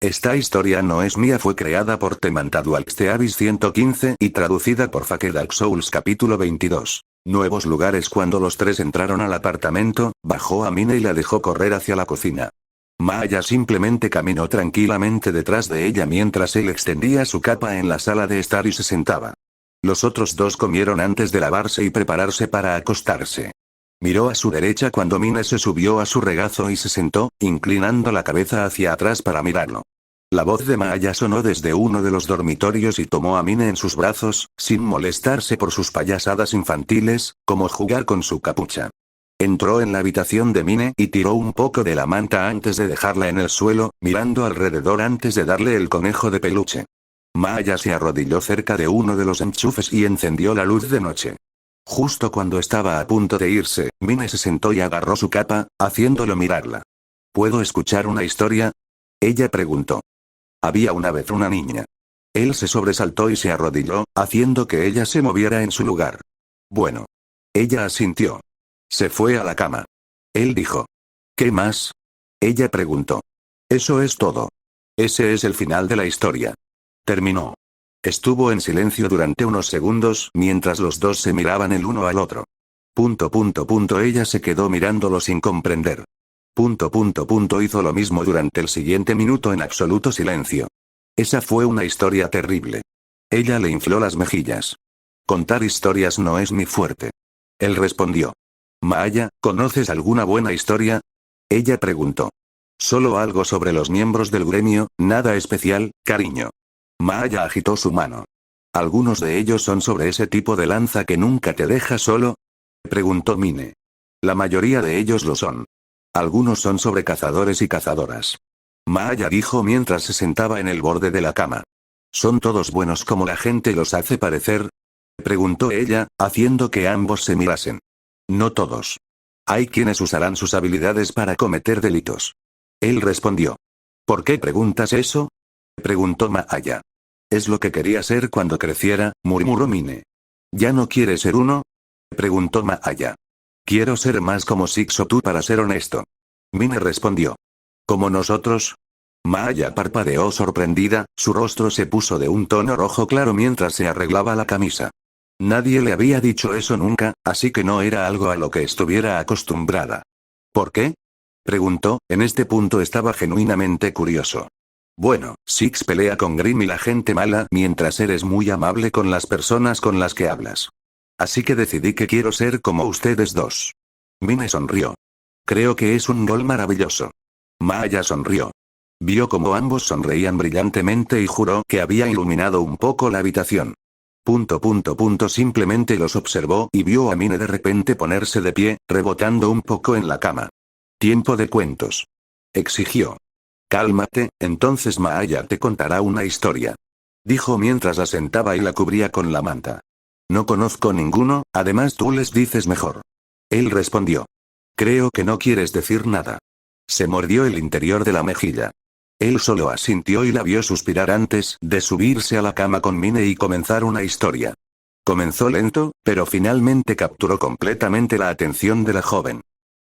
Esta historia no es mía, fue creada por Temantadualxteavis 115 y traducida por Fake Dark Souls capítulo 22. Nuevos lugares. Cuando los tres entraron al apartamento, bajó a Mine y la dejó correr hacia la cocina. Maya simplemente caminó tranquilamente detrás de ella mientras él extendía su capa en la sala de estar y se sentaba. Los otros dos comieron antes de lavarse y prepararse para acostarse. Miró a su derecha cuando Mine se subió a su regazo y se sentó, inclinando la cabeza hacia atrás para mirarlo. La voz de Maya sonó desde uno de los dormitorios y tomó a Mine en sus brazos, sin molestarse por sus payasadas infantiles, como jugar con su capucha. Entró en la habitación de Mine y tiró un poco de la manta antes de dejarla en el suelo, mirando alrededor antes de darle el conejo de peluche. Maya se arrodilló cerca de uno de los enchufes y encendió la luz de noche. Justo cuando estaba a punto de irse, Mine se sentó y agarró su capa, haciéndolo mirarla. ¿Puedo escuchar una historia? Ella preguntó. Había una vez una niña. Él se sobresaltó y se arrodilló, haciendo que ella se moviera en su lugar. Bueno. Ella asintió. Se fue a la cama. Él dijo. ¿Qué más? Ella preguntó. Eso es todo. Ese es el final de la historia. Terminó. Estuvo en silencio durante unos segundos mientras los dos se miraban el uno al otro. Ella se quedó mirándolo sin comprender. Hizo lo mismo durante el siguiente minuto en absoluto silencio. Esa fue una historia terrible. Ella le infló las mejillas. Contar historias no es mi fuerte. Él respondió. Maya, ¿conoces alguna buena historia? Ella preguntó. Solo algo sobre los miembros del gremio, nada especial, cariño. Maya agitó su mano. ¿Algunos de ellos son sobre ese tipo de lanza que nunca te deja solo? Preguntó Mine. La mayoría de ellos lo son. Algunos son sobre cazadores y cazadoras. Maya dijo mientras se sentaba en el borde de la cama. ¿Son todos buenos como la gente los hace parecer? Preguntó ella, haciendo que ambos se mirasen. No todos. Hay quienes usarán sus habilidades para cometer delitos. Él respondió. ¿Por qué preguntas eso? Preguntó Maya. Es lo que quería ser cuando creciera, murmuró Mine. ¿Ya no quieres ser uno? Preguntó Maya. Quiero ser más como Six o tú, para ser honesto. Mine respondió. ¿Como nosotros? Maya parpadeó sorprendida, su rostro se puso de un tono rojo claro mientras se arreglaba la camisa. Nadie le había dicho eso nunca, así que no era algo a lo que estuviera acostumbrada. ¿Por qué? Preguntó, en este punto estaba genuinamente curioso. Bueno, Six pelea con Grim y la gente mala mientras eres muy amable con las personas con las que hablas. Así que decidí que quiero ser como ustedes dos. Mine sonrió. Creo que es un gol maravilloso. Maya sonrió. Vio como ambos sonreían brillantemente y juró que había iluminado un poco la habitación. Simplemente los observó y vio a Mine de repente ponerse de pie, rebotando un poco en la cama. Tiempo de cuentos. Exigió. Cálmate, entonces Maya te contará una historia. Dijo mientras la sentaba y la cubría con la manta. No conozco ninguno, además tú les dices mejor. Él respondió. Creo que no quieres decir nada. Se mordió el interior de la mejilla. Él solo asintió y la vio suspirar antes de subirse a la cama con Mine y comenzar una historia. Comenzó lento, pero finalmente capturó completamente la atención de la joven.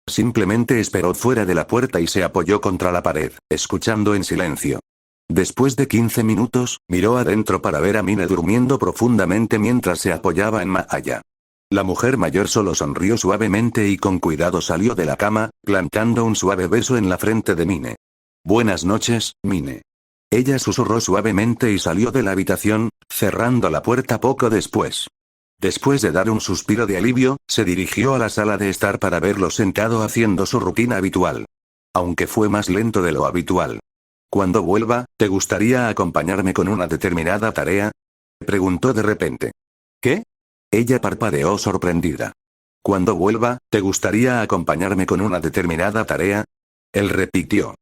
Simplemente esperó fuera de la puerta y se apoyó contra la pared, escuchando en silencio. Después de 15 minutos, miró adentro para ver a Mine durmiendo profundamente mientras se apoyaba en Maya. La mujer mayor solo sonrió suavemente y con cuidado salió de la cama, plantando un suave beso en la frente de Mine. Buenas noches, Mine. Ella susurró suavemente y salió de la habitación, cerrando la puerta poco después. Después de dar un suspiro de alivio, se dirigió a la sala de estar para verlo sentado haciendo su rutina habitual. Aunque fue más lento de lo habitual. Cuando vuelva, ¿te gustaría acompañarme con una determinada tarea? Preguntó de repente. ¿Qué? Ella parpadeó sorprendida. Cuando vuelva, ¿te gustaría acompañarme con una determinada tarea? Él repitió.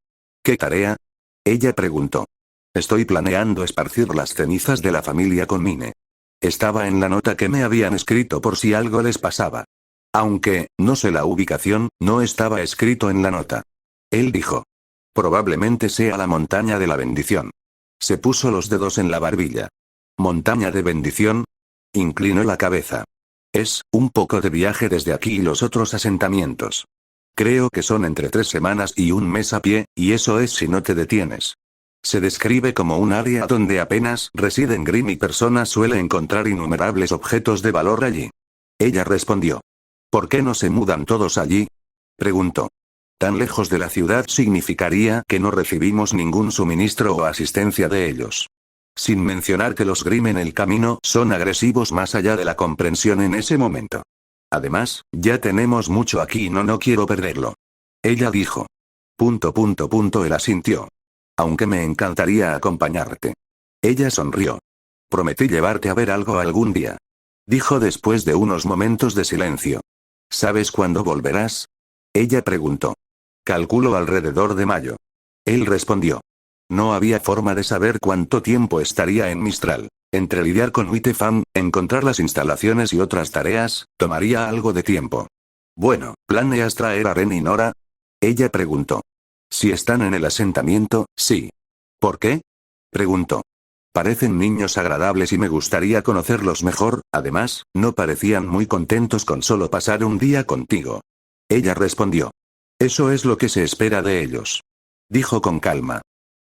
¿Qué tarea? Ella preguntó. Estoy planeando esparcir las cenizas de la familia con Mine. Estaba en la nota que me habían escrito por si algo les pasaba. Aunque, no sé la ubicación, no estaba escrito en la nota. Él dijo. Probablemente sea la montaña de la bendición. Se puso los dedos en la barbilla. ¿Montaña de bendición? Inclinó la cabeza. Es un poco de viaje desde aquí y los otros asentamientos. Creo que son entre 3 semanas y un mes a pie, y eso es si no te detienes. Se describe como un área donde apenas residen Grimm y personas suele encontrar innumerables objetos de valor allí. Ella respondió. ¿Por qué no se mudan todos allí? Preguntó. Tan lejos de la ciudad significaría que no recibimos ningún suministro o asistencia de ellos. Sin mencionar que los Grimm en el camino son agresivos más allá de la comprensión en ese momento. Además, ya tenemos mucho aquí y no quiero perderlo. Ella dijo. Él asintió. Aunque me encantaría acompañarte. Ella sonrió. Prometí llevarte a ver algo algún día. Dijo después de unos momentos de silencio. ¿Sabes cuándo volverás? Ella preguntó. Calculo alrededor de mayo. Él respondió. No había forma de saber cuánto tiempo estaría en Mistral. Entre lidiar con Witefam, encontrar las instalaciones y otras tareas, tomaría algo de tiempo. Bueno, ¿planeas traer a Ren y Nora? Ella preguntó. Si están en el asentamiento, sí. ¿Por qué? Preguntó. Parecen niños agradables y me gustaría conocerlos mejor, además, no parecían muy contentos con solo pasar un día contigo. Ella respondió. Eso es lo que se espera de ellos. Dijo con calma.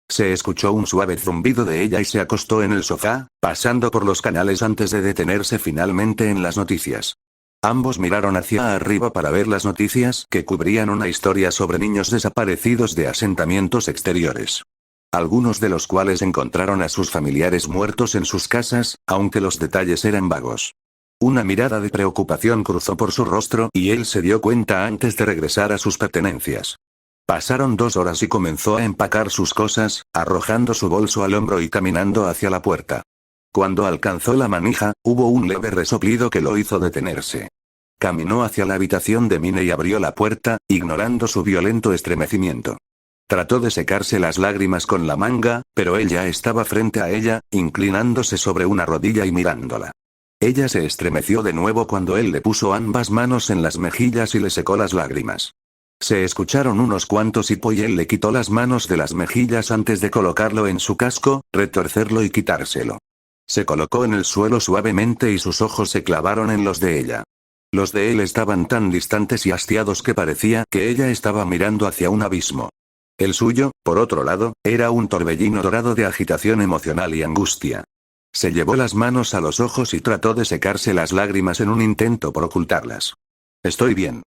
Se escuchó un suave zumbido de ella y se acostó en el sofá, pasando por los canales antes de detenerse finalmente en las noticias. Ambos miraron hacia arriba para ver las noticias que cubrían una historia sobre niños desaparecidos de asentamientos exteriores. Algunos de los cuales encontraron a sus familiares muertos en sus casas, aunque los detalles eran vagos. Una mirada de preocupación cruzó por su rostro y él se dio cuenta antes de regresar a sus pertenencias. Pasaron 2 horas y comenzó a empacar sus cosas, arrojando su bolso al hombro y caminando hacia la puerta. Cuando alcanzó la manija, hubo un leve resoplido que lo hizo detenerse. Caminó hacia la habitación de Mine y abrió la puerta, ignorando su violento estremecimiento. Trató de secarse las lágrimas con la manga, pero él ya estaba frente a ella, inclinándose sobre una rodilla y mirándola. Ella se estremeció de nuevo cuando él le puso ambas manos en las mejillas y le secó las lágrimas. Se escucharon unos cuantos hipos y él le quitó las manos de las mejillas antes de colocarlo en su casco, retorcerlo y quitárselo. Se colocó en el suelo suavemente y sus ojos se clavaron en los de ella. Los de él estaban tan distantes y hastiados que parecía que ella estaba mirando hacia un abismo. El suyo, por otro lado, era un torbellino dorado de agitación emocional y angustia. Se llevó las manos a los ojos y trató de secarse las lágrimas en un intento por ocultarlas. Estoy bien.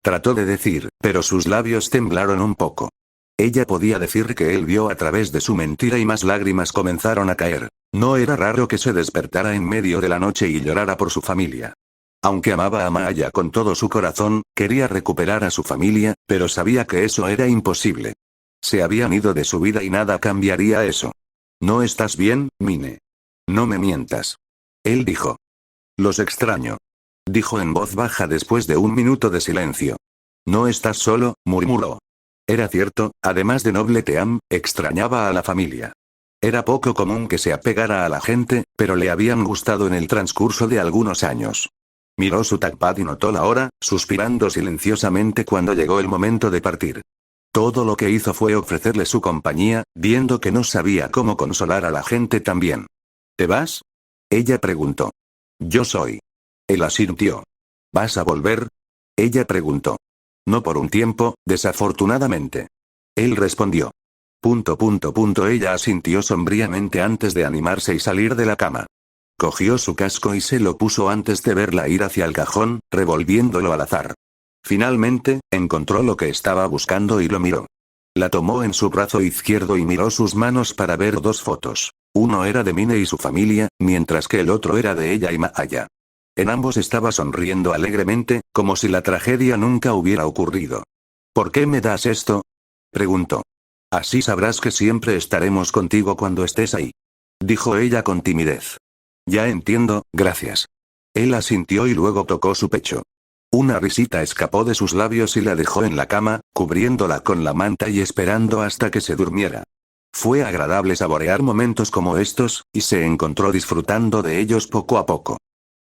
Trató de decir, pero sus labios temblaron un poco. Ella podía decir que él vio a través de su mentira y más lágrimas comenzaron a caer. No era raro que se despertara en medio de la noche y llorara por su familia. Aunque amaba a Maya con todo su corazón, quería recuperar a su familia, pero sabía que eso era imposible. Se habían ido de su vida y nada cambiaría eso. ¿No estás bien, Mine? No me mientas. Él dijo. Los extraño. Dijo en voz baja después de un minuto de silencio. No estás solo, murmuró. Era cierto, además de Noble Team, extrañaba a la familia. Era poco común que se apegara a la gente, pero le habían gustado en el transcurso de algunos años. Miró su touchpad y notó la hora, suspirando silenciosamente cuando llegó el momento de partir. Todo lo que hizo fue ofrecerle su compañía, viendo que no sabía cómo consolar a la gente también. ¿Te vas? Ella preguntó. Yo soy. Él asintió. ¿Vas a volver? Ella preguntó. No por un tiempo, desafortunadamente. Él respondió. Ella asintió sombríamente antes de animarse y salir de la cama. Cogió su casco y se lo puso antes de verla ir hacia el cajón, revolviéndolo al azar. Finalmente, encontró lo que estaba buscando y lo miró. La tomó en su brazo izquierdo y miró sus manos para ver 2 fotos. Uno era de Mine y su familia, mientras que el otro era de ella y Maya. En ambos estaba sonriendo alegremente, como si la tragedia nunca hubiera ocurrido. ¿Por qué me das esto? Preguntó. Así sabrás que siempre estaremos contigo cuando estés ahí. Dijo ella con timidez. Ya entiendo, gracias. Él asintió y luego tocó su pecho. Una risita escapó de sus labios y la dejó en la cama, cubriéndola con la manta y esperando hasta que se durmiera. Fue agradable saborear momentos como estos, y se encontró disfrutando de ellos poco a poco.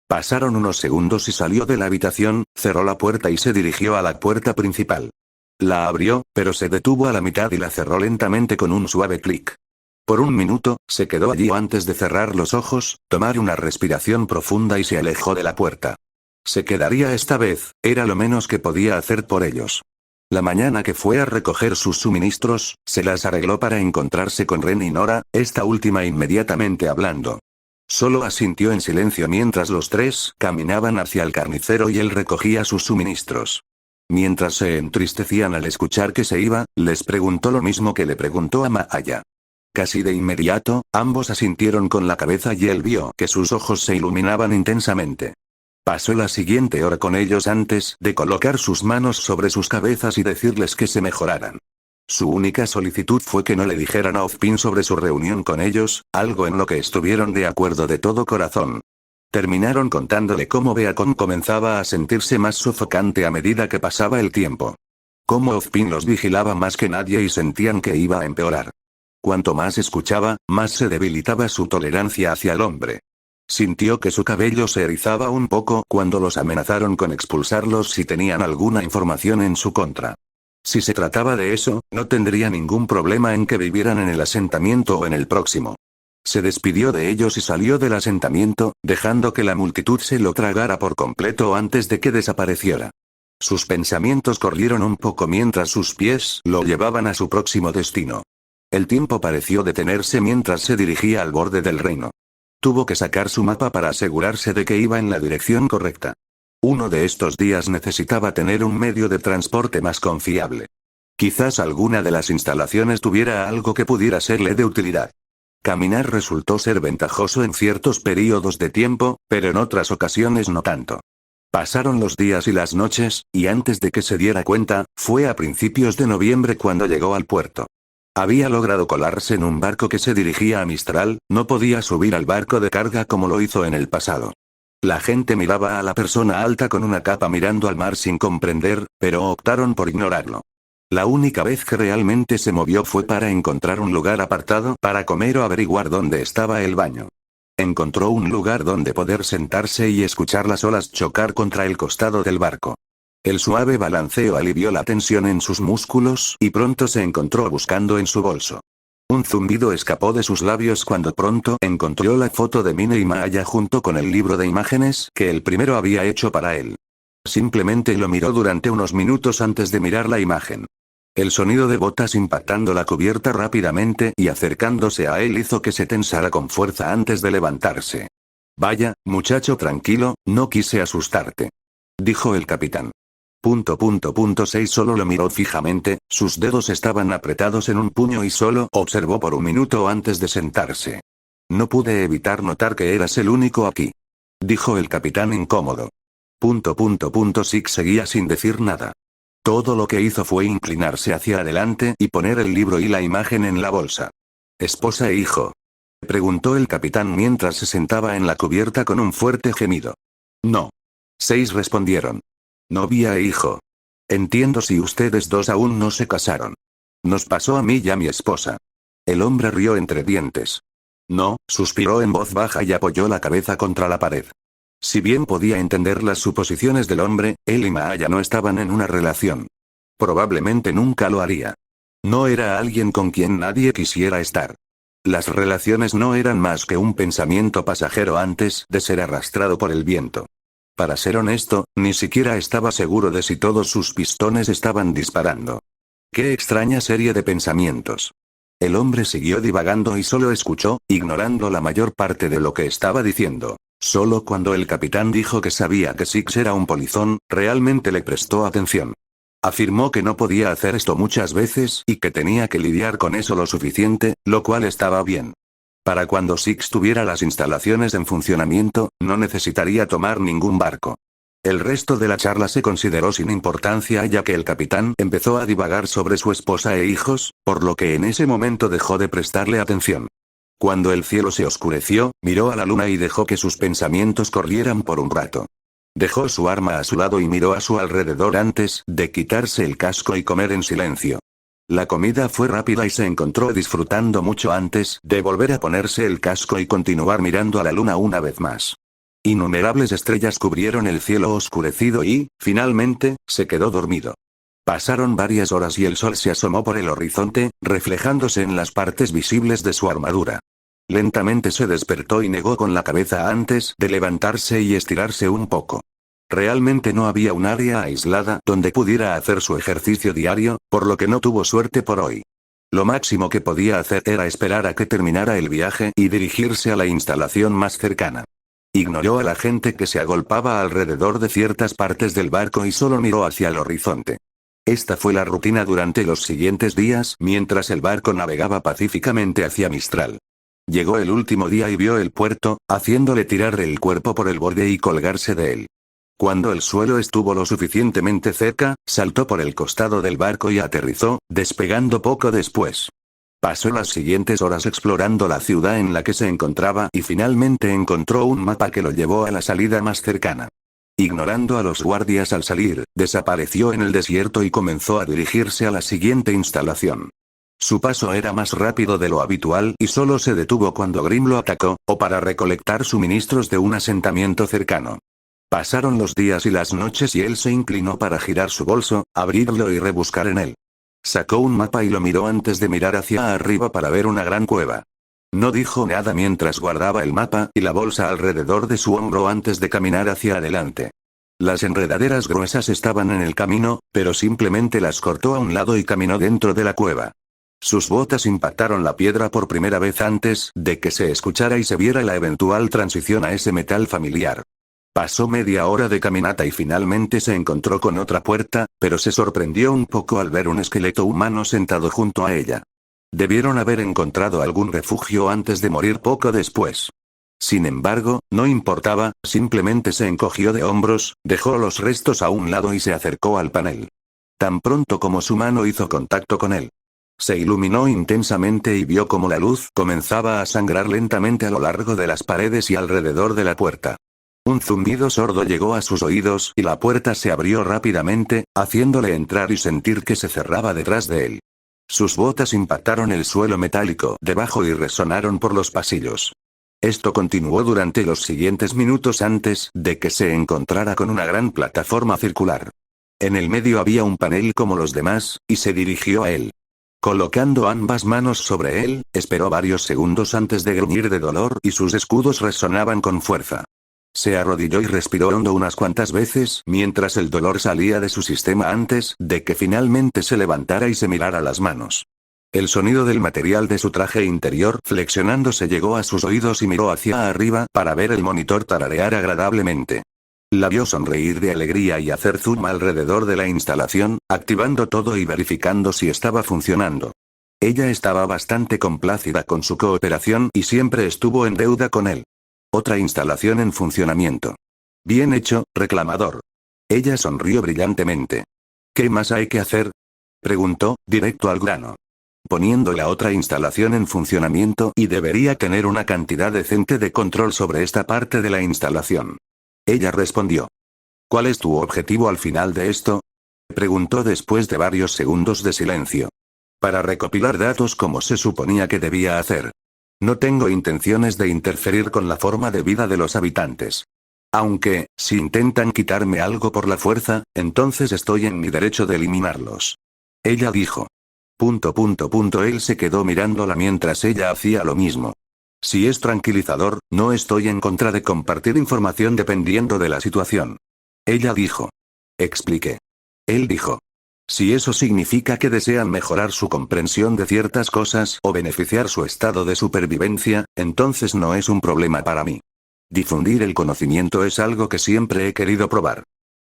Pasaron unos segundos y salió de la habitación, cerró la puerta y se dirigió a la puerta principal. La abrió, pero se detuvo a la mitad y la cerró lentamente con un suave clic. Por un minuto, se quedó allí antes de cerrar los ojos, tomar una respiración profunda y se alejó de la puerta. Se quedaría esta vez, era lo menos que podía hacer por ellos. La mañana que fue a recoger sus suministros, se las arregló para encontrarse con Ren y Nora, esta última inmediatamente hablando. Solo asintió en silencio mientras los tres caminaban hacia el carnicero y él recogía sus suministros. Mientras se entristecían al escuchar que se iba, les preguntó lo mismo que le preguntó a Maaya. Casi de inmediato, ambos asintieron con la cabeza y él vio que sus ojos se iluminaban intensamente. Pasó la siguiente hora con ellos antes de colocar sus manos sobre sus cabezas y decirles que se mejoraran. Su única solicitud fue que no le dijeran a Ozpin sobre su reunión con ellos, algo en lo que estuvieron de acuerdo de todo corazón. Terminaron contándole cómo Beacon comenzaba a sentirse más sofocante a medida que pasaba el tiempo. Cómo Ozpin los vigilaba más que nadie y sentían que iba a empeorar. Cuanto más escuchaba, más se debilitaba su tolerancia hacia el hombre. Sintió que su cabello se erizaba un poco cuando los amenazaron con expulsarlos si tenían alguna información en su contra. Si se trataba de eso, no tendría ningún problema en que vivieran en el asentamiento o en el próximo. Se despidió de ellos y salió del asentamiento, dejando que la multitud se lo tragara por completo antes de que desapareciera. Sus pensamientos corrieron un poco mientras sus pies lo llevaban a su próximo destino. El tiempo pareció detenerse mientras se dirigía al borde del reino. Tuvo que sacar su mapa para asegurarse de que iba en la dirección correcta. Uno de estos días necesitaba tener un medio de transporte más confiable. Quizás alguna de las instalaciones tuviera algo que pudiera serle de utilidad. Caminar resultó ser ventajoso en ciertos períodos de tiempo, pero en otras ocasiones no tanto. Pasaron los días y las noches, y antes de que se diera cuenta, fue a principios de noviembre cuando llegó al puerto. Había logrado colarse en un barco que se dirigía a Mistral, no podía subir al barco de carga como lo hizo en el pasado. La gente miraba a la persona alta con una capa mirando al mar sin comprender, pero optaron por ignorarlo. La única vez que realmente se movió fue para encontrar un lugar apartado para comer o averiguar dónde estaba el baño. Encontró un lugar donde poder sentarse y escuchar las olas chocar contra el costado del barco. El suave balanceo alivió la tensión en sus músculos y pronto se encontró buscando en su bolso. Un zumbido escapó de sus labios cuando pronto encontró la foto de Mine y Maaya junto con el libro de imágenes que el primero había hecho para él. Simplemente lo miró durante unos minutos antes de mirar la imagen. El sonido de botas impactando la cubierta rápidamente y acercándose a él hizo que se tensara con fuerza antes de levantarse. Vaya, muchacho tranquilo, no quise asustarte, dijo el capitán. 6 solo lo miró fijamente, sus dedos estaban apretados en un puño y solo observó por un minuto antes de sentarse. No pude evitar notar que eras el único aquí, dijo el capitán incómodo. 6 seguía sin decir nada. Todo lo que hizo fue inclinarse hacia adelante y poner el libro y la imagen en la bolsa. ¿Esposa e hijo?, preguntó el capitán mientras se sentaba en la cubierta con un fuerte gemido. No. 6 respondieron. Novia e hijo. Entiendo si ustedes dos aún no se casaron. Nos pasó a mí y a mi esposa. El hombre rió entre dientes. No, suspiró en voz baja y apoyó la cabeza contra la pared. Si bien podía entender las suposiciones del hombre, él y Maaya no estaban en una relación. Probablemente nunca lo haría. No era alguien con quien nadie quisiera estar. Las relaciones no eran más que un pensamiento pasajero antes de ser arrastrado por el viento. Para ser honesto, ni siquiera estaba seguro de si todos sus pistones estaban disparando. Qué extraña serie de pensamientos. El hombre siguió divagando y solo escuchó, ignorando la mayor parte de lo que estaba diciendo. Solo cuando el capitán dijo que sabía que Six era un polizón, realmente le prestó atención. Afirmó que no podía hacer esto muchas veces y que tenía que lidiar con eso lo suficiente, lo cual estaba bien. Para cuando Six tuviera las instalaciones en funcionamiento, no necesitaría tomar ningún barco. El resto de la charla se consideró sin importancia ya que el capitán empezó a divagar sobre su esposa e hijos, por lo que en ese momento dejó de prestarle atención. Cuando el cielo se oscureció, miró a la luna y dejó que sus pensamientos corrieran por un rato. Dejó su arma a su lado y miró a su alrededor antes de quitarse el casco y comer en silencio. La comida fue rápida y se encontró disfrutando mucho antes de volver a ponerse el casco y continuar mirando a la luna una vez más. Innumerables estrellas cubrieron el cielo oscurecido y, finalmente, se quedó dormido. Pasaron varias horas y el sol se asomó por el horizonte, reflejándose en las partes visibles de su armadura. Lentamente se despertó y negó con la cabeza antes de levantarse y estirarse un poco. Realmente no había un área aislada donde pudiera hacer su ejercicio diario, por lo que no tuvo suerte por hoy. Lo máximo que podía hacer era esperar a que terminara el viaje y dirigirse a la instalación más cercana. Ignoró a la gente que se agolpaba alrededor de ciertas partes del barco y solo miró hacia el horizonte. Esta fue la rutina durante los siguientes días mientras el barco navegaba pacíficamente hacia Mistral. Llegó el último día y vio el puerto, haciéndole tirar el cuerpo por el borde y colgarse de él. Cuando el suelo estuvo lo suficientemente cerca, saltó por el costado del barco y aterrizó, despegando poco después. Pasó las siguientes horas explorando la ciudad en la que se encontraba y finalmente encontró un mapa que lo llevó a la salida más cercana. Ignorando a los guardias al salir, desapareció en el desierto y comenzó a dirigirse a la siguiente instalación. Su paso era más rápido de lo habitual y solo se detuvo cuando Grim lo atacó, o para recolectar suministros de un asentamiento cercano. Pasaron los días y las noches y él se inclinó para girar su bolso, abrirlo y rebuscar en él. Sacó un mapa y lo miró antes de mirar hacia arriba para ver una gran cueva. No dijo nada mientras guardaba el mapa y la bolsa alrededor de su hombro antes de caminar hacia adelante. Las enredaderas gruesas estaban en el camino, pero simplemente las cortó a un lado y caminó dentro de la cueva. Sus botas impactaron la piedra por primera vez antes de que se escuchara y se viera la eventual transición a ese metal familiar. Pasó media hora de caminata y finalmente se encontró con otra puerta, pero se sorprendió un poco al ver un esqueleto humano sentado junto a ella. Debieron haber encontrado algún refugio antes de morir poco después. Sin embargo, no importaba, simplemente se encogió de hombros, dejó los restos a un lado y se acercó al panel. Tan pronto como su mano hizo contacto con él, se iluminó intensamente y vio cómo la luz comenzaba a sangrar lentamente a lo largo de las paredes y alrededor de la puerta. Un zumbido sordo llegó a sus oídos y la puerta se abrió rápidamente, haciéndole entrar y sentir que se cerraba detrás de él. Sus botas impactaron el suelo metálico debajo y resonaron por los pasillos. Esto continuó durante los siguientes minutos antes de que se encontrara con una gran plataforma circular. En el medio había un panel como los demás, y se dirigió a él. Colocando ambas manos sobre él, esperó varios segundos antes de gruñir de dolor y sus escudos resonaban con fuerza. Se arrodilló y respiró hondo unas cuantas veces mientras el dolor salía de su sistema antes de que finalmente se levantara y se mirara las manos. El sonido del material de su traje interior flexionándose llegó a sus oídos y miró hacia arriba para ver el monitor tararear agradablemente. La vio sonreír de alegría y hacer zoom alrededor de la instalación, activando todo y verificando si estaba funcionando. Ella estaba bastante complacida con su cooperación y siempre estuvo en deuda con él. Otra instalación en funcionamiento. Bien hecho, reclamador. Ella sonrió brillantemente. ¿Qué más hay que hacer?, preguntó, directo al grano. Poniendo la otra instalación en funcionamiento y debería tener una cantidad decente de control sobre esta parte de la instalación. Ella respondió. ¿Cuál es tu objetivo al final de esto?, preguntó después de varios segundos de silencio. Para recopilar datos como se suponía que debía hacer. No tengo intenciones de interferir con la forma de vida de los habitantes. Aunque, si intentan quitarme algo por la fuerza, entonces estoy en mi derecho de eliminarlos. Ella dijo. Él se quedó mirándola mientras ella hacía lo mismo. Si es tranquilizador, no estoy en contra de compartir información dependiendo de la situación. Ella dijo. Expliqué. Él dijo. Si eso significa que desean mejorar su comprensión de ciertas cosas o beneficiar su estado de supervivencia, entonces no es un problema para mí. Difundir el conocimiento es algo que siempre he querido probar.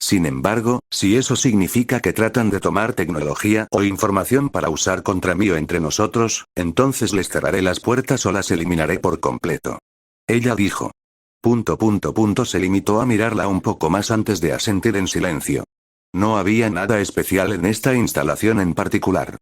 Sin embargo, si eso significa que tratan de tomar tecnología o información para usar contra mí o entre nosotros, entonces les cerraré las puertas o las eliminaré por completo. Ella dijo. Se limitó a mirarla un poco más antes de asentir en silencio. No había nada especial en esta instalación en particular.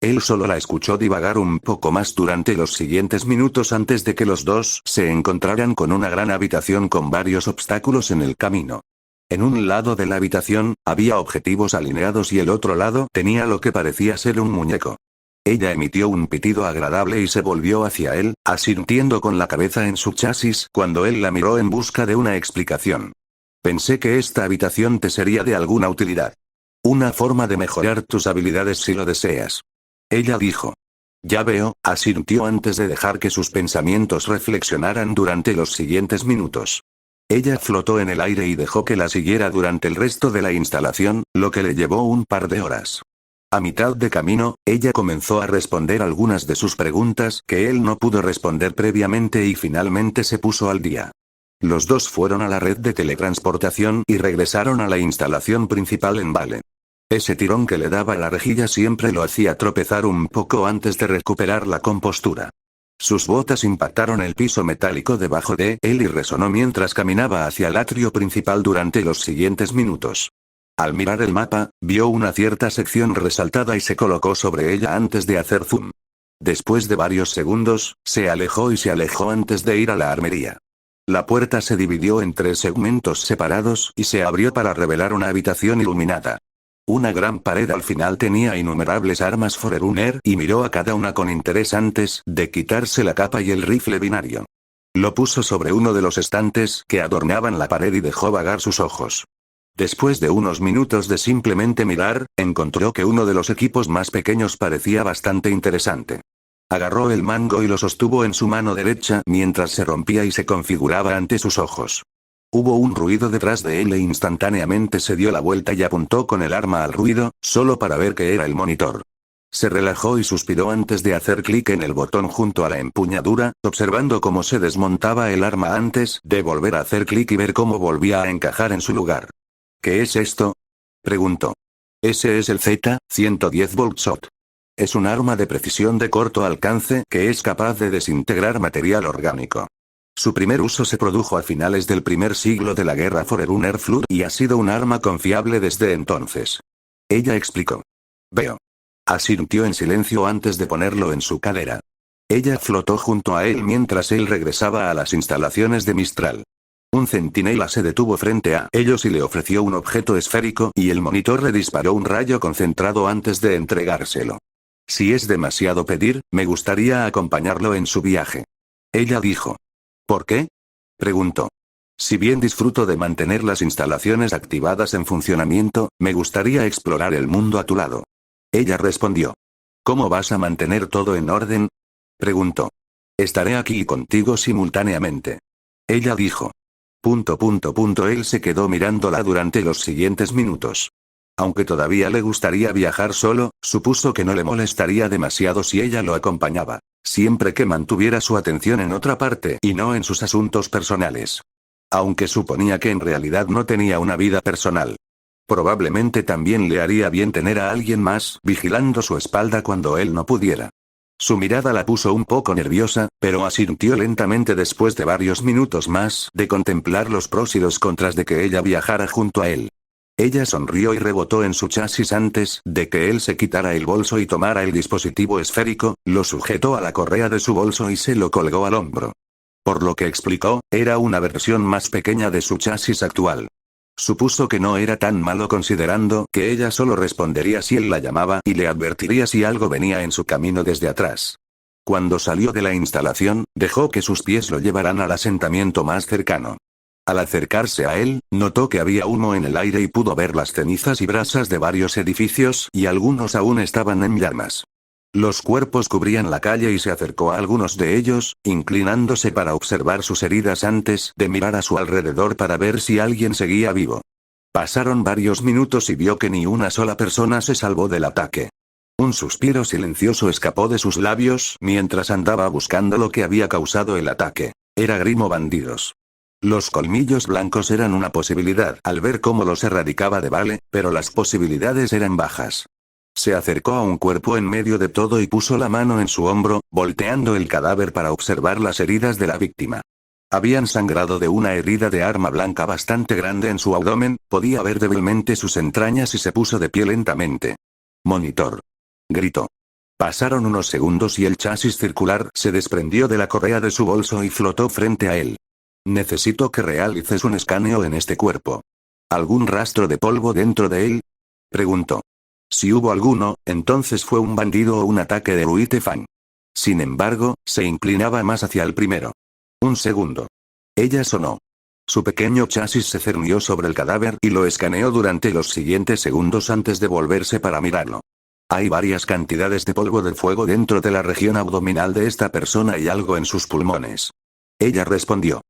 Él solo la escuchó divagar un poco más durante los siguientes minutos antes de que los dos se encontraran con una gran habitación con varios obstáculos en el camino. En un lado de la habitación, había objetivos alineados y el otro lado tenía lo que parecía ser un muñeco. Ella emitió un pitido agradable y se volvió hacia él, asintiendo con la cabeza en su chasis cuando él la miró en busca de una explicación. Pensé que esta habitación te sería de alguna utilidad. Una forma de mejorar tus habilidades si lo deseas. Ella dijo. Ya veo, asintió antes de dejar que sus pensamientos reflexionaran durante los siguientes minutos. Ella flotó en el aire y dejó que la siguiera durante el resto de la instalación, lo que le llevó un par de horas. A mitad de camino, ella comenzó a responder algunas de sus preguntas que él no pudo responder previamente y finalmente se puso al día. Los dos fueron a la red de teletransportación y regresaron a la instalación principal en Vale. Ese tirón que le daba la rejilla siempre lo hacía tropezar un poco antes de recuperar la compostura. Sus botas impactaron el piso metálico debajo de él y resonó mientras caminaba hacia el atrio principal durante los siguientes minutos. Al mirar el mapa, vio una cierta sección resaltada y se colocó sobre ella antes de hacer zoom. Después de varios segundos, se alejó y se alejó antes de ir a la armería. La puerta se dividió en 3 segmentos separados y se abrió para revelar una habitación iluminada. Una gran pared al final tenía innumerables armas Forerunner y miró a cada una con interés antes de quitarse la capa y el rifle binario. Lo puso sobre uno de los estantes que adornaban la pared y dejó vagar sus ojos. Después de unos minutos de simplemente mirar, encontró que uno de los equipos más pequeños parecía bastante interesante. Agarró el mango y lo sostuvo en su mano derecha mientras se rompía y se configuraba ante sus ojos. Hubo un ruido detrás de él e instantáneamente se dio la vuelta y apuntó con el arma al ruido, solo para ver que era el monitor. Se relajó y suspiró antes de hacer clic en el botón junto a la empuñadura, observando cómo se desmontaba el arma antes de volver a hacer clic y ver cómo volvía a encajar en su lugar. ¿Qué es esto?, preguntó. Ese es el Z-110 Bolt Shot. Es un arma de precisión de corto alcance que es capaz de desintegrar material orgánico. Su primer uso se produjo a finales del primer siglo de la guerra Forerunner Flood y ha sido un arma confiable desde entonces. Ella explicó. Veo. Asintió en silencio antes de ponerlo en su cadera. Ella flotó junto a él mientras él regresaba a las instalaciones de Mistral. Un centinela se detuvo frente a ellos y le ofreció un objeto esférico y el monitor le disparó un rayo concentrado antes de entregárselo. Si es demasiado pedir, me gustaría acompañarlo en su viaje. Ella dijo. ¿Por qué?, preguntó. Si bien disfruto de mantener las instalaciones activadas en funcionamiento, me gustaría explorar el mundo a tu lado. Ella respondió. ¿Cómo vas a mantener todo en orden?, preguntó. Estaré aquí contigo simultáneamente. Ella dijo. Él se quedó mirándola durante los siguientes minutos. Aunque todavía le gustaría viajar solo, supuso que no le molestaría demasiado si ella lo acompañaba, siempre que mantuviera su atención en otra parte y no en sus asuntos personales. Aunque suponía que en realidad no tenía una vida personal. Probablemente también le haría bien tener a alguien más vigilando su espalda cuando él no pudiera. Su mirada la puso un poco nerviosa, pero asintió lentamente después de varios minutos más de contemplar los pros y los contras de que ella viajara junto a él. Ella sonrió y rebotó en su chasis antes de que él se quitara el bolso y tomara el dispositivo esférico, lo sujetó a la correa de su bolso y se lo colgó al hombro. Por lo que explicó, era una versión más pequeña de su chasis actual. Supuso que no era tan malo considerando que ella solo respondería si él la llamaba y le advertiría si algo venía en su camino desde atrás. Cuando salió de la instalación, dejó que sus pies lo llevaran al asentamiento más cercano. Al acercarse a él, notó que había humo en el aire y pudo ver las cenizas y brasas de varios edificios y algunos aún estaban en llamas. Los cuerpos cubrían la calle y se acercó a algunos de ellos, inclinándose para observar sus heridas antes de mirar a su alrededor para ver si alguien seguía vivo. Pasaron varios minutos y vio que ni una sola persona se salvó del ataque. Un suspiro silencioso escapó de sus labios mientras andaba buscando lo que había causado el ataque. Era Grimo bandidos. Los colmillos blancos eran una posibilidad al ver cómo los erradicaba de Vale, pero las posibilidades eran bajas. Se acercó a un cuerpo en medio de todo y puso la mano en su hombro, volteando el cadáver para observar las heridas de la víctima. Habían sangrado de una herida de arma blanca bastante grande en su abdomen, podía ver débilmente sus entrañas y se puso de pie lentamente. «Monitor», gritó. Pasaron unos segundos y el chasis circular se desprendió de la correa de su bolso y flotó frente a él. «Necesito que realices un escaneo en este cuerpo». «¿Algún rastro de polvo dentro de él?», preguntó. Si hubo alguno, entonces fue un bandido o un ataque de Luite Fan. Sin embargo, se inclinaba más hacia el primero. Un segundo. Ella sonó. Su pequeño chasis se cernió sobre el cadáver y lo escaneó durante los siguientes segundos antes de volverse para mirarlo. Hay varias cantidades de polvo de fuego dentro de la región abdominal de esta persona y algo en sus pulmones. Ella respondió.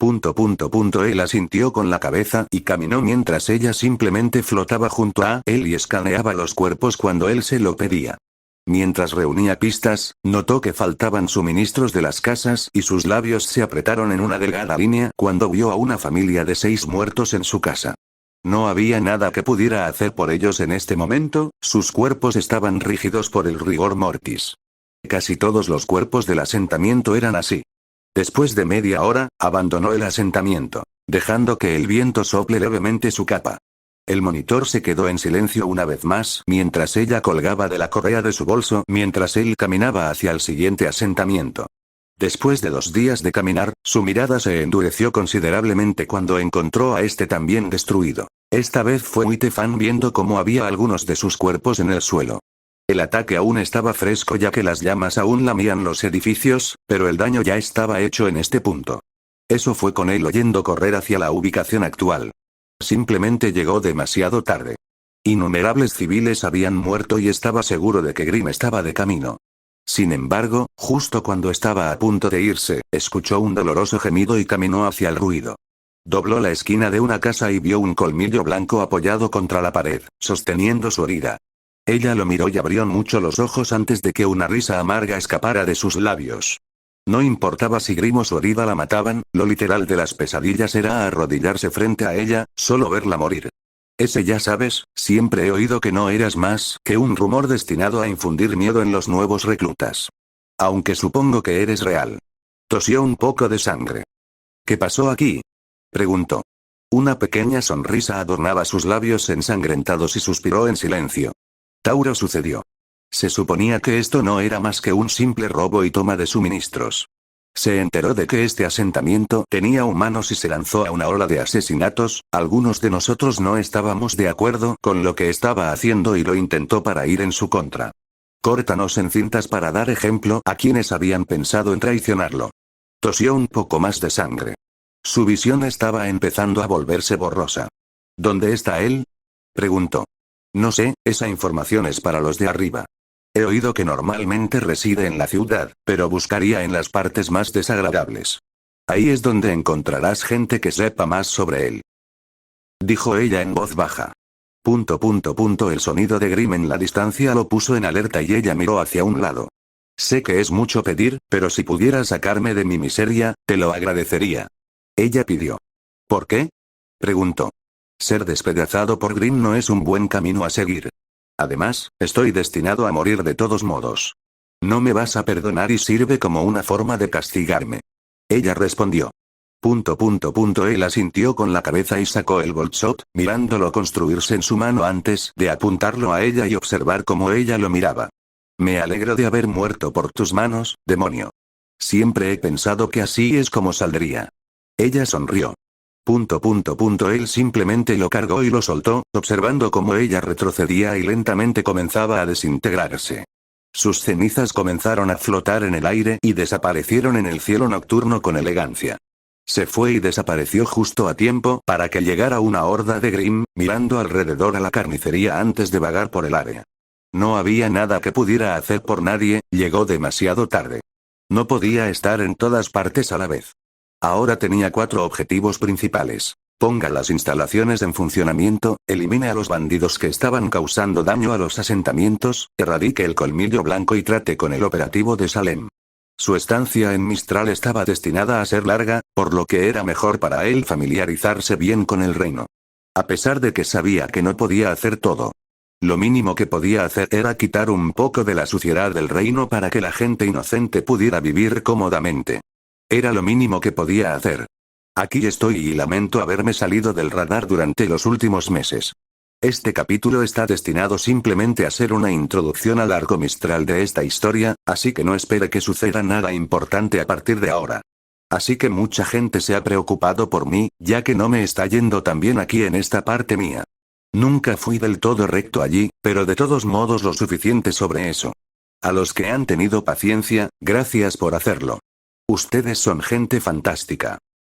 Él asintió con la cabeza y caminó mientras ella simplemente flotaba junto a él y escaneaba los cuerpos cuando él se lo pedía. Mientras reunía pistas, notó que faltaban suministros de las casas y sus labios se apretaron en una delgada línea cuando vio a una familia de 6 muertos en su casa. No había nada que pudiera hacer por ellos en este momento, sus cuerpos estaban rígidos por el rigor mortis. Casi todos los cuerpos del asentamiento eran así. Después de media hora, abandonó el asentamiento, dejando que el viento sople levemente su capa. El monitor se quedó en silencio una vez más mientras ella colgaba de la correa de su bolso mientras él caminaba hacia el siguiente asentamiento. Después de 2 días de caminar, su mirada se endureció considerablemente cuando encontró a este también destruido. Esta vez fue muy tefán viendo cómo había algunos de sus cuerpos en el suelo. El ataque aún estaba fresco ya que las llamas aún lamían los edificios, pero el daño ya estaba hecho en este punto. Eso fue con él oyendo correr hacia la ubicación actual. Simplemente llegó demasiado tarde. Innumerables civiles habían muerto y estaba seguro de que Grimm estaba de camino. Sin embargo, justo cuando estaba a punto de irse, escuchó un doloroso gemido y caminó hacia el ruido. Dobló la esquina de una casa y vio un colmillo blanco apoyado contra la pared, sosteniendo su herida. Ella lo miró y abrió mucho los ojos antes de que una risa amarga escapara de sus labios. No importaba si Grimm o su herida la mataban, lo literal de las pesadillas era arrodillarse frente a ella, solo verla morir. Ese ya sabes, siempre he oído que no eras más que un rumor destinado a infundir miedo en los nuevos reclutas. Aunque supongo que eres real. Tosió un poco de sangre. ¿Qué pasó aquí?, preguntó. Una pequeña sonrisa adornaba sus labios ensangrentados y suspiró en silencio. Tauro sucedió. Se suponía que esto no era más que un simple robo y toma de suministros. Se enteró de que este asentamiento tenía humanos y se lanzó a una ola de asesinatos. Algunos de nosotros no estábamos de acuerdo con lo que estaba haciendo y lo intentó para ir en su contra. Córtanos en cintas para dar ejemplo a quienes habían pensado en traicionarlo. Tosió un poco más de sangre. Su visión estaba empezando a volverse borrosa. ¿Dónde está él?, preguntó. No sé, esa información es para los de arriba. He oído que normalmente reside en la ciudad, pero buscaría en las partes más desagradables. Ahí es donde encontrarás gente que sepa más sobre él. Dijo ella en voz baja. El sonido de Grimm en la distancia lo puso en alerta y ella miró hacia un lado. Sé que es mucho pedir, pero si pudieras sacarme de mi miseria, te lo agradecería. Ella pidió. ¿Por qué?, preguntó. Ser despedazado por Grimm no es un buen camino a seguir. Además, estoy destinado a morir de todos modos. No me vas a perdonar y sirve como una forma de castigarme. Ella respondió. Él asintió con la cabeza y sacó el boltshot, mirándolo construirse en su mano antes de apuntarlo a ella y observar cómo ella lo miraba. Me alegro de haber muerto por tus manos, demonio. Siempre he pensado que así es como saldría. Ella sonrió. Él simplemente lo cargó y lo soltó, observando cómo ella retrocedía y lentamente comenzaba a desintegrarse. Sus cenizas comenzaron a flotar en el aire y desaparecieron en el cielo nocturno con elegancia. Se fue y desapareció justo a tiempo para que llegara una horda de Grimm, mirando alrededor a la carnicería antes de vagar por el área. No había nada que pudiera hacer por nadie, llegó demasiado tarde. No podía estar en todas partes a la vez. Ahora tenía 4 objetivos principales. Ponga las instalaciones en funcionamiento, elimine a los bandidos que estaban causando daño a los asentamientos, erradique el colmillo blanco y trate con el operativo de Salem. Su estancia en Mistral estaba destinada a ser larga, por lo que era mejor para él familiarizarse bien con el reino. A pesar de que sabía que no podía hacer todo. Lo mínimo que podía hacer era quitar un poco de la suciedad del reino para que la gente inocente pudiera vivir cómodamente. Era lo mínimo que podía hacer. Aquí estoy y lamento haberme salido del radar durante los últimos meses. Este capítulo está destinado simplemente a ser una introducción al arco Mistral de esta historia, así que no espere que suceda nada importante a partir de ahora. Así que mucha gente se ha preocupado por mí, ya que no me está yendo tan bien aquí en esta parte mía. Nunca fui del todo recto allí, pero de todos modos lo suficiente sobre eso. A los que han tenido paciencia, gracias por hacerlo. Ustedes son gente fantástica.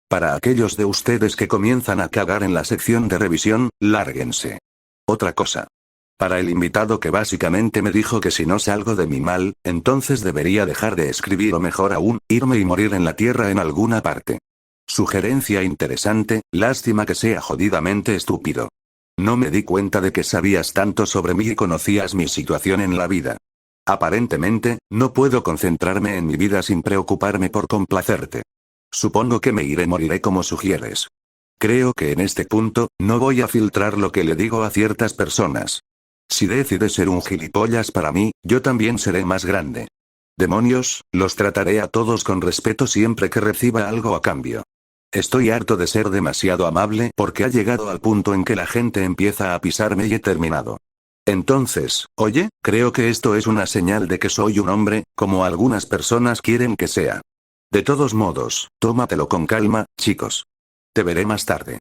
Para aquellos de ustedes que comienzan a cagar en la sección de revisión, lárguense. Otra cosa. Para el invitado que básicamente me dijo que si no salgo de mi mal, entonces debería dejar de escribir o mejor aún, irme y morir en la tierra en alguna parte. Sugerencia interesante, lástima que sea jodidamente estúpido. No me di cuenta de que sabías tanto sobre mí y conocías mi situación en la vida. Aparentemente, no puedo concentrarme en mi vida sin preocuparme por complacerte. Supongo que moriré como sugieres. Creo que en este punto, no voy a filtrar lo que le digo a ciertas personas. Si decides ser un gilipollas para mí, yo también seré más grande. Demonios, los trataré a todos con respeto siempre que reciba algo a cambio. Estoy harto de ser demasiado amable porque ha llegado al punto en que la gente empieza a pisarme y he terminado. Entonces, oye, creo que esto es una señal de que soy un hombre, como algunas personas quieren que sea. De todos modos, tómatelo con calma, chicos. Te veré más tarde.